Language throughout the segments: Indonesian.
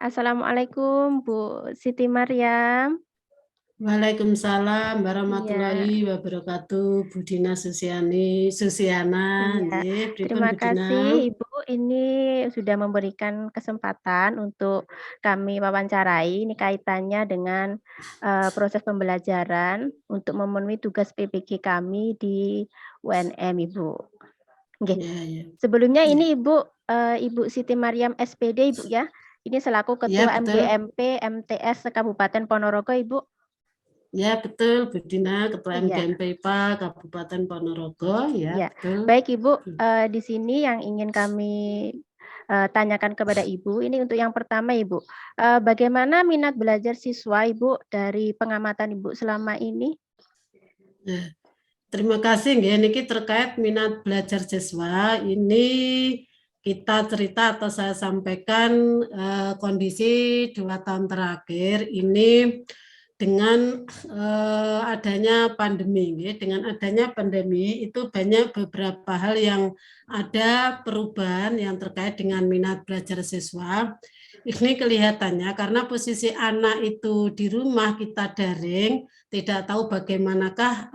Assalamualaikum Bu Siti Maryam. Waalaikumsalam Iya, warahmatullahi wabarakatuh. Bu Dina Susiana, iya. nggih, pripun Terima Bu Dina? kasih Ibu ini sudah memberikan kesempatan untuk kami wawancarai. Ini kaitannya dengan proses pembelajaran untuk memenuhi tugas PPG kami di UNM Ibu. Nggih. Ya, ya, Sebelumnya ya, ini Ibu Ibu Siti Maryam SPD Ibu ya. Ini selaku ya Ketua betul, MGMP MTS Kabupaten Ponorogo Ibu. ya betul Bu Dina, Ketua Iya. MGMP IPA Kabupaten Ponorogo, ya Ya, betul. baik Ibu, di sini yang ingin kami tanyakan kepada Ibu, ini untuk yang pertama Ibu, bagaimana minat belajar siswa Ibu dari pengamatan Ibu selama ini? Ya, terima kasih nggih niki terkait minat belajar siswa ini kita cerita atau saya sampaikan kondisi 2 tahun terakhir ini dengan adanya pandemi, ya. Dengan adanya pandemi itu banyak beberapa hal yang ada perubahan yang terkait dengan minat belajar siswa. Ini kelihatannya karena posisi anak itu di rumah kita daring, tidak tahu bagaimanakah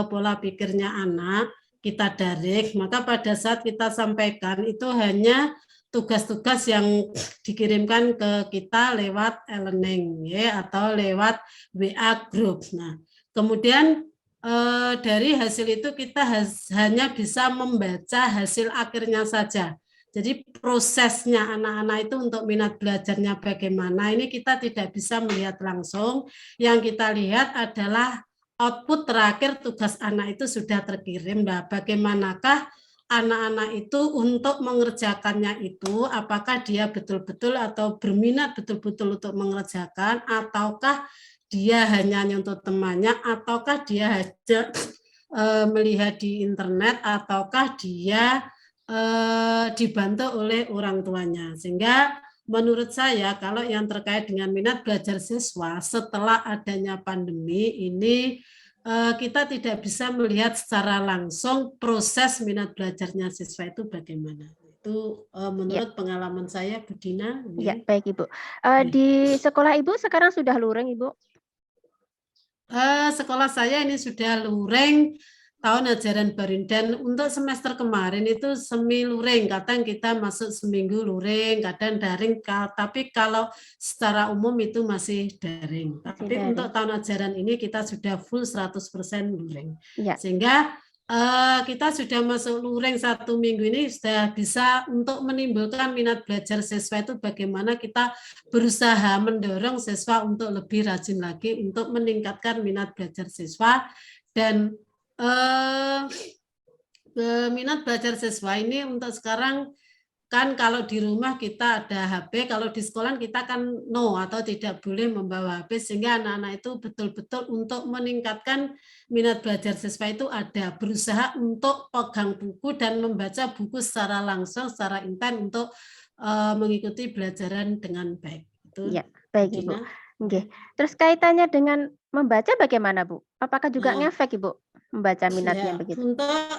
pola pikirnya anak, kita daring, maka pada saat kita sampaikan itu hanya tugas-tugas yang dikirimkan ke kita lewat e-learning ya, atau lewat WA group. Nah, kemudian dari hasil itu kita hanya bisa membaca hasil akhirnya saja. Jadi prosesnya anak-anak itu untuk minat belajarnya bagaimana, ini kita tidak bisa melihat langsung. Yang kita lihat adalah output terakhir tugas anak itu sudah terkirim. Nah, bagaimanakah anak-anak itu untuk mengerjakannya itu, apakah dia betul-betul atau berminat betul-betul untuk mengerjakan, ataukah dia hanya nyontoh temannya, ataukah dia hanya melihat di internet, ataukah dia dibantu oleh orang tuanya. Sehingga menurut saya kalau yang terkait dengan minat belajar siswa setelah adanya pandemi ini kita tidak bisa melihat secara langsung proses minat belajarnya siswa itu bagaimana. Itu Ya, menurut pengalaman saya, Bu Dina. ya, Okay. baik Ibu. Di sekolah Ibu sekarang sudah luring Ibu? Sekolah saya ini sudah luring tahun ajaran baru, dan untuk semester kemarin itu semi luring, kadang kita masuk seminggu luring, kadang daring, tapi kalau secara umum itu masih daring. Masih Tapi untuk daring. tahun ajaran ini kita sudah full 100% luring. Ya, Sehingga kita sudah masuk luring 1 minggu ini sudah bisa untuk menimbulkan minat belajar siswa itu bagaimana kita berusaha mendorong siswa untuk lebih rajin lagi untuk meningkatkan minat belajar siswa. Dan minat belajar siswa ini untuk sekarang kan kalau di rumah kita ada HP, kalau di sekolah kita kan no atau tidak boleh membawa HP, sehingga anak-anak itu betul-betul untuk meningkatkan minat belajar siswa itu ada berusaha untuk pegang buku dan membaca buku secara langsung, secara intens untuk mengikuti pelajaran dengan baik. Itu ya, baik Ibu. Dina. Nggih. Terus kaitannya dengan membaca bagaimana Bu? Apakah juga Nah, ngefek Ibu membaca minatnya ya, begitu? untuk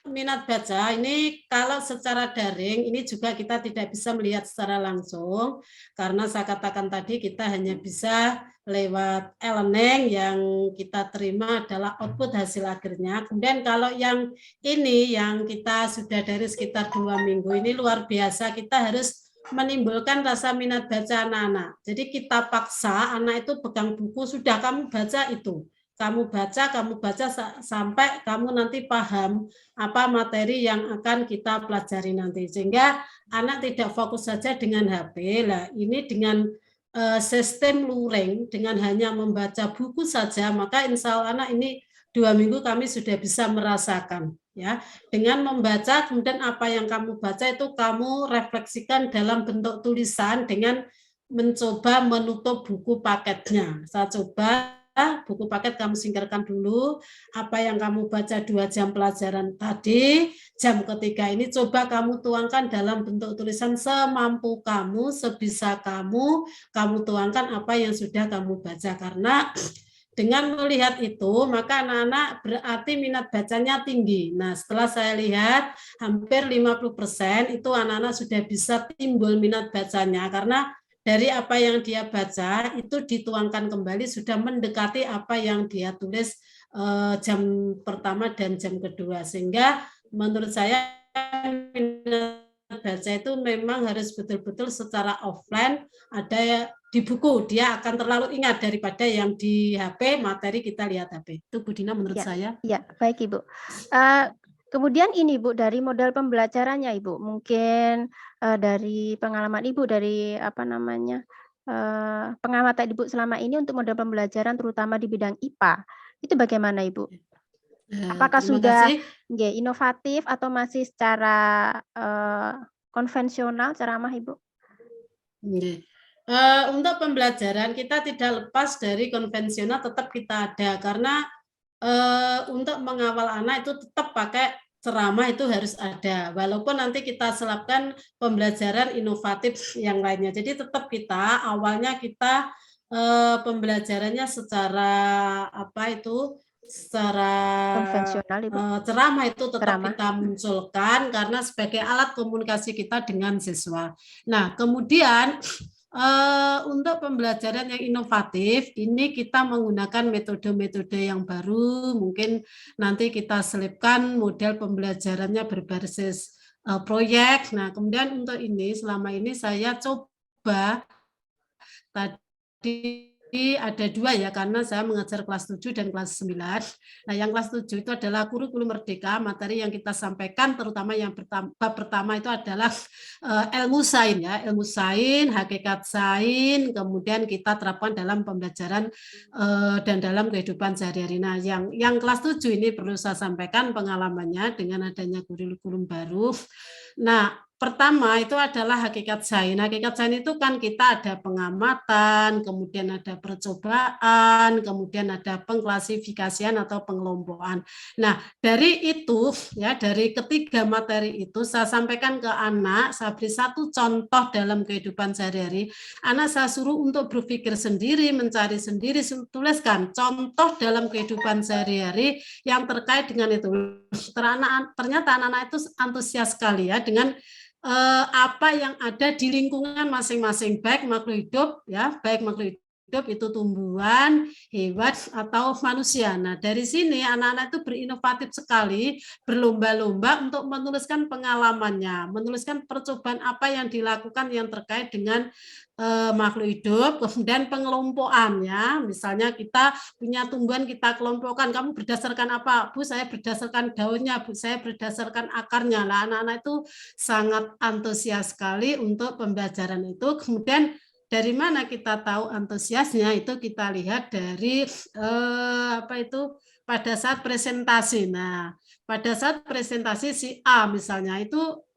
minat baca ini kalau secara daring ini juga kita tidak bisa melihat secara langsung karena saya katakan tadi kita hanya bisa lewat e-learning yang kita terima adalah output hasil akhirnya. Kemudian kalau yang ini yang kita sudah dari sekitar 2 minggu ini luar biasa, kita harus menimbulkan rasa minat baca anak-anak. Jadi kita paksa anak itu pegang buku, sudah kamu baca itu. Kamu baca sampai kamu nanti paham apa materi yang akan kita pelajari nanti, sehingga anak tidak fokus saja dengan HP. Lah ini dengan sistem luring dengan hanya membaca buku saja, maka insya Allah anak ini 2 minggu kami sudah bisa merasakan ya, dengan membaca. Kemudian apa yang kamu baca itu kamu refleksikan dalam bentuk tulisan dengan mencoba menutup buku paketnya. Saya coba buku paket kamu singkirkan dulu, apa yang kamu baca 2 jam pelajaran tadi, jam ketiga ini coba kamu tuangkan dalam bentuk tulisan semampu kamu, sebisa kamu tuangkan apa yang sudah kamu baca. Karena dengan melihat itu, maka anak-anak berarti minat bacanya tinggi. Nah, setelah saya lihat, hampir 50% itu anak-anak sudah bisa timbul minat bacanya, karena dari apa yang dia baca itu dituangkan kembali sudah mendekati apa yang dia tulis jam pertama dan jam kedua, sehingga menurut saya minat baca itu memang harus betul-betul secara offline, ada di buku, dia akan terlalu ingat daripada yang di HP, materi kita lihat HP. Itu Bu Dina menurut Ya, saya. ya, baik Ibu. Kemudian ini Bu, dari model pembelajarannya Ibu, mungkin dari pengalaman Ibu, dari apa namanya, pengamatan Ibu selama ini untuk model pembelajaran terutama di bidang IPA, itu bagaimana Ibu? Apakah Terima sudah kasih. inovatif atau masih secara konvensional ceramah Ibu? Untuk pembelajaran kita tidak lepas dari konvensional, tetap kita ada karena untuk mengawal anak itu tetap pakai ceramah itu harus ada, walaupun nanti kita selapkan pembelajaran inovatif yang lainnya. Jadi tetap kita awalnya kita pembelajarannya secara apa itu secara Konvensional Ibu, ceramah itu tetap ceramah. kita munculkan karena sebagai alat komunikasi kita dengan siswa. Nah, kemudian untuk pembelajaran yang inovatif, ini kita menggunakan metode-metode yang baru, mungkin nanti kita selipkan model pembelajarannya berbasis proyek. Nah, kemudian untuk ini, selama ini saya coba tadi ada 2 ya, karena saya mengajar kelas 7 dan kelas 9. Nah, yang kelas 7 itu adalah kurikulum merdeka, materi yang kita sampaikan terutama yang bab pertama itu adalah ilmu sains ya, ilmu sains, hakikat sains, kemudian kita terapkan dalam pembelajaran dan dalam kehidupan sehari-hari. Nah, yang kelas 7 ini perlu saya sampaikan pengalamannya dengan adanya kurikulum baru. Nah, pertama itu adalah hakikat sains. Hakikat sains itu kan kita ada pengamatan, kemudian ada percobaan, kemudian ada pengklasifikasian atau pengelompokan. Nah, dari itu ya, dari ketiga materi itu saya sampaikan ke anak, saya beri satu contoh dalam kehidupan sehari-hari. Anak saya suruh untuk berpikir sendiri, mencari sendiri, tuliskan contoh dalam kehidupan sehari-hari yang terkait dengan itu. Ternyata anak-anak itu antusias sekali ya dengan apa yang ada di lingkungan masing-masing, baik makhluk hidup ya, baik makhluk hidup itu tumbuhan, hewan atau manusia. Nah, dari sini anak-anak itu berinovatif sekali, berlomba-lomba untuk menuliskan pengalamannya, menuliskan percobaan apa yang dilakukan yang terkait dengan makhluk hidup, kemudian pengelompokan ya. Misalnya kita punya tumbuhan, kita kelompokkan, kamu berdasarkan apa? Bu, saya berdasarkan daunnya, Bu, saya berdasarkan akarnya. Nah, anak-anak itu sangat antusias sekali untuk pembelajaran itu. Kemudian dari mana kita tahu antusiasnya? Itu kita lihat dari apa itu pada saat presentasi. Nah, pada saat presentasi si A misalnya itu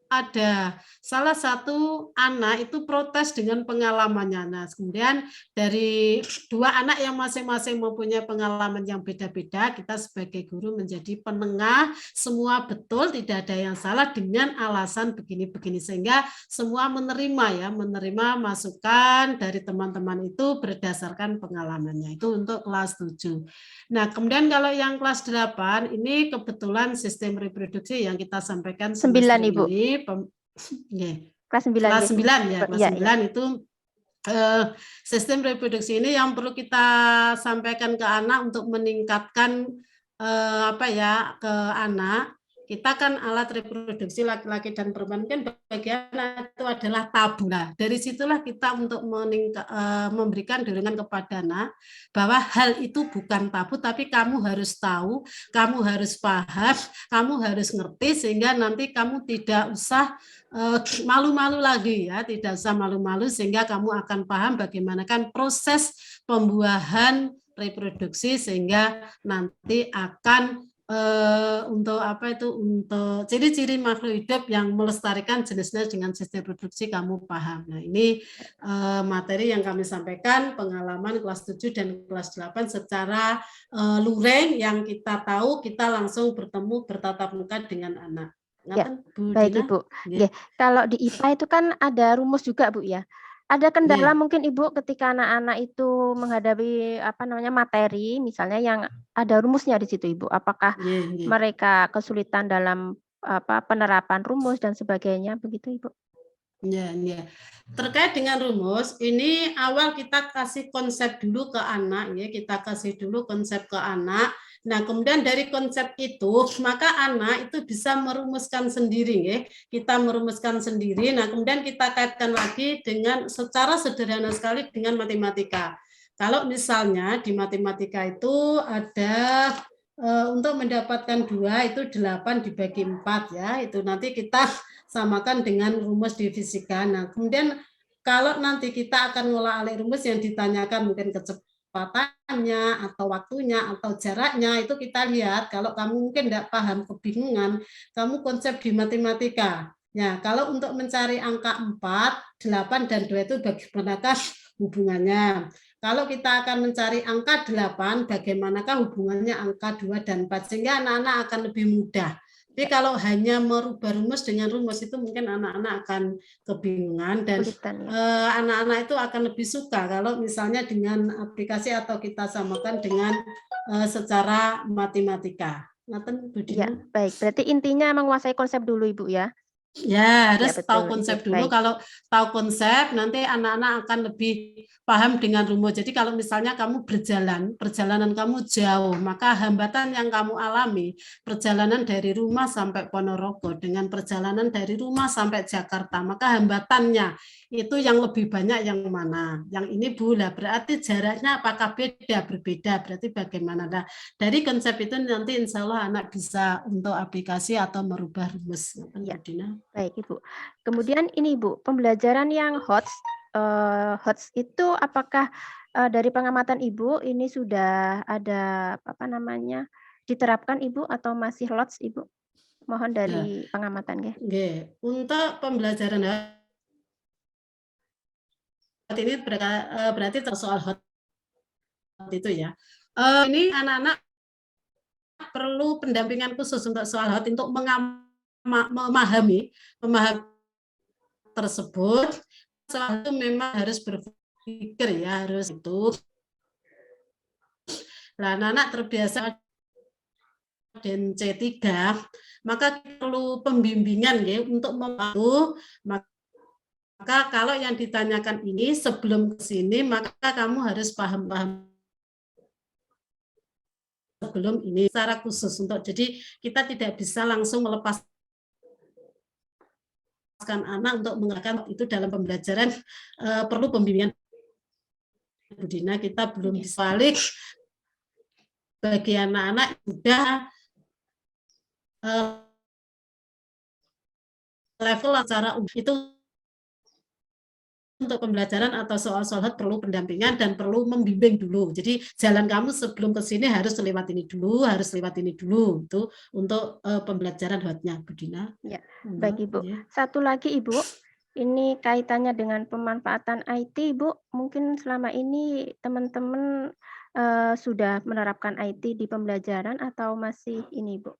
ada salah satu anak itu protes dengan pengalamannya. Nah, kemudian dari 2 anak yang masing-masing mempunyai pengalaman yang beda-beda, kita sebagai guru menjadi penengah, semua betul, tidak ada yang salah dengan alasan begini-begini, sehingga semua menerima ya, menerima masukan dari teman-teman itu berdasarkan pengalamannya. Itu untuk kelas 7. Nah, kemudian kalau yang kelas 8 ini kebetulan sistem reproduksi yang kita sampaikan 9 semester Ibu, ini kelas 9 kelas ya, 9 ya, kelas iya, iya. 9 itu sistem reproduksi ini yang perlu kita sampaikan ke anak untuk meningkatkan apa ya ke anak. Kita kan alat reproduksi laki-laki dan perempuan kan bagi anak itu adalah tabu. Nah, dari situlah kita untuk memberikan dorongan kepada anak bahwa hal itu bukan tabu, tapi kamu harus tahu, kamu harus paham, kamu harus ngerti sehingga nanti kamu tidak usah malu-malu lagi ya, tidak usah malu-malu sehingga kamu akan paham bagaimana kan proses pembuahan reproduksi sehingga nanti akan untuk apa itu untuk ciri-ciri makhluk hidup yang melestarikan jenisnya dengan sistem reproduksi kamu paham. Nah, ini materi yang kami sampaikan pengalaman kelas 7 dan kelas 8 secara luring yang kita tahu kita langsung bertemu bertatap muka dengan anak. Ya, Bu baik Dina? Ibu. Ya. Kalau di IPA itu kan ada rumus juga Bu ya. Ada kendala Yeah. mungkin Ibu ketika anak-anak itu menghadapi apa namanya materi misalnya yang ada rumusnya di situ Ibu. Apakah Yeah. mereka kesulitan dalam apa penerapan rumus dan sebagainya begitu Ibu? Ya, ya. Terkait dengan rumus, ini awal kita kasih konsep dulu ke anak, ya. Kita kasih dulu konsep ke anak. Nah, kemudian dari konsep itu, maka anak itu bisa merumuskan sendiri, ya. Kita merumuskan sendiri. Nah, kemudian kita kaitkan lagi dengan secara sederhana sekali dengan matematika. Kalau misalnya di matematika itu ada untuk mendapatkan 2 itu 8 dibagi 4, ya. Itu nanti kita samakan dengan rumus divisikan. Nah, kemudian kalau nanti kita akan ngolah alik rumus yang ditanyakan mungkin kecepatannya atau waktunya atau jaraknya, itu kita lihat kalau kamu mungkin tidak paham, kebingungan, kamu konsep di matematika. Ya, kalau untuk mencari angka 4, 8, dan 2 itu bagaimanakah hubungannya? Kalau kita akan mencari angka 8, bagaimanakah hubungannya angka 2 dan 4? Sehingga anak-anak akan lebih mudah. Tapi Ya, kalau hanya merubah rumus dengan rumus itu mungkin anak-anak akan kebingungan dan kesulitan ya. anak-anak itu akan lebih suka kalau misalnya dengan aplikasi atau kita samakan dengan secara matematika. Ngaten Bu Ya, Dina? baik. Berarti intinya menguasai konsep dulu Ibu ya? Ya, Ya, harus tahu betul Ibu. konsep dulu. Baik. Kalau tahu konsep, nanti anak-anak akan lebih paham dengan rumus. Jadi kalau misalnya kamu berjalan, perjalanan kamu jauh, maka hambatan yang kamu alami, perjalanan dari rumah sampai Ponorogo, dengan perjalanan dari rumah sampai Jakarta, maka hambatannya itu yang lebih banyak yang mana? Yang ini Bu, lah berarti jaraknya apakah beda? Berbeda, berarti bagaimana? Nah, dari konsep itu nanti insya Allah anak bisa untuk aplikasi atau merubah rumus. Ya, Bu Dina. baik Ibu. Kemudian ini Ibu, pembelajaran yang HOTS itu apakah, dari pengamatan Ibu ini sudah ada, apa namanya, diterapkan Ibu atau masih LOTS Ibu? Mohon dari Ya, pengamatan nggih. nggih. Untuk pembelajaran hot ini berarti soal hot itu ya. Ini anak-anak perlu pendampingan khusus untuk soal hot untuk memahami tersebut. Soal itu memang harus berpikir ya, harus itu. Nah, anak-anak terbiasa dan C3, maka perlu pembimbingan ya untuk membantu. Maka kalau yang ditanyakan ini sebelum ke sini, maka kamu harus paham-paham sebelum ini secara khusus untuk jadi kita tidak bisa langsung melepaskan anak untuk menggunakan itu dalam pembelajaran perlu pembimbingan. Bu Dina, kita belum bisa balik bagi anak-anak sudah level acara itu untuk pembelajaran atau soal-soal hot perlu pendampingan dan perlu membimbing dulu. Jadi jalan kamu sebelum ke sini harus lewat ini dulu, harus lewat ini dulu itu untuk pembelajaran hotnya, Bu Dina. Ya, baik Ibu. Ya. Satu lagi Ibu, ini kaitannya dengan pemanfaatan IT Ibu, mungkin selama ini teman-teman, sudah menerapkan IT di pembelajaran atau masih ini Ibu?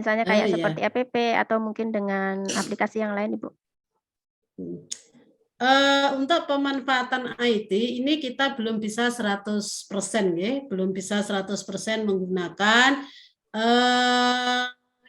Misalnya kayak seperti Ya. APP atau mungkin dengan aplikasi yang lain Ibu? Untuk pemanfaatan IT ini kita belum bisa 100% ya, belum bisa 100% menggunakan.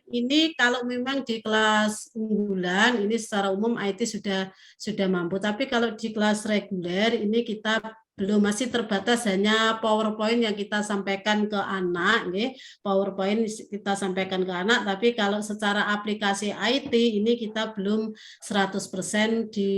Ini kalau memang di kelas unggulan ini secara umum IT sudah mampu, tapi kalau di kelas reguler ini kita belum, masih terbatas hanya PowerPoint yang kita sampaikan ke anak, ya. PowerPoint kita sampaikan ke anak, tapi kalau secara aplikasi IT ini kita belum 100% di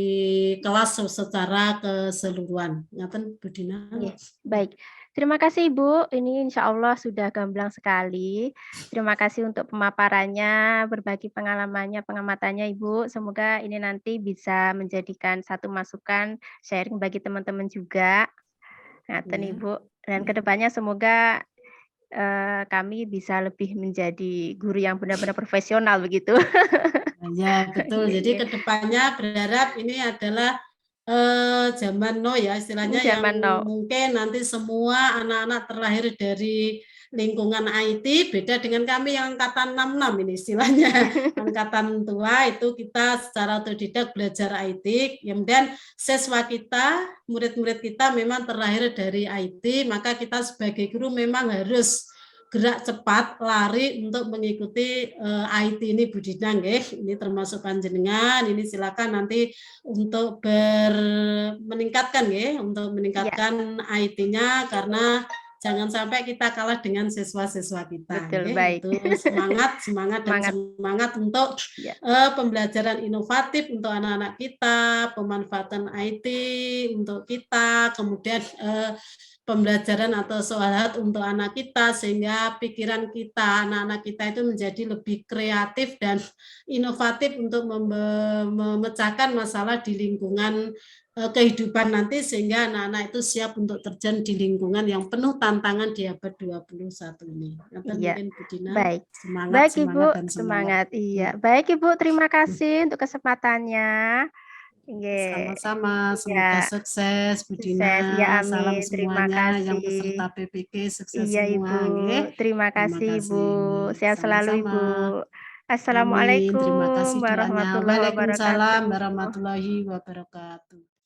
kelas secara keseluruhan. Ngaten Bu Dina. Yes, baik. Terima kasih Ibu, ini insya Allah sudah gamblang sekali. Terima kasih untuk pemaparannya, berbagi pengalamannya, pengamatannya Ibu. Semoga ini nanti bisa menjadikan satu masukan sharing bagi teman-teman juga. Ngaten Ya. Ibu, dan kedepannya semoga, kami bisa lebih menjadi guru yang benar-benar profesional begitu. Ya, betul. Iya Jadi iya. kedepannya berharap ini adalah zaman now ya, istilahnya yang Zaman now. mungkin nanti semua anak-anak terlahir dari lingkungan IT, beda dengan kami yang angkatan 66 ini istilahnya. Angkatan tua itu kita secara otodidak belajar IT, kemudian siswa kita, murid-murid kita memang terlahir dari IT, maka kita sebagai guru memang harus gerak cepat, lari untuk mengikuti, IT ini Bu Dina nggih, ini termasuk panjenengan, ini silakan nanti untuk meningkatkan nggih, untuk Iya, meningkatkan IT-nya karena jangan sampai kita kalah dengan siswa-siswa kita betul, nggih, baik. itu semangat semangat dan Semangat, semangat untuk, iya, pembelajaran inovatif untuk anak-anak kita, pemanfaatan IT untuk kita, kemudian, pembelajaran atau sholat untuk anak kita sehingga pikiran kita, anak-anak kita itu menjadi lebih kreatif dan inovatif untuk memecahkan masalah di lingkungan, kehidupan nanti sehingga anak-anak itu siap untuk terjun di lingkungan yang penuh tantangan di abad 21 ini. Ngoten iya, mungkin Bu Dina, baik. semangat Baik semangat Ibu, dan semangat. semangat, iya. Iya, Baik Ibu, terima kasih untuk kesempatannya. Nggih, sama-sama, iya, semoga sukses Bu sukses. Iya, Dina, salam amin. Terima semuanya yang kasih. peserta PPK sukses Iya Ibu, semua nggih. terima Terima kasih Ibu. kasih, Sehat selalu sama-sama. Ibu. Amin, terima Assalamualaikum kasih doanya. warahmatullahi Waalaikumsalam wabarakatuh. warahmatullahi wabarakatuh.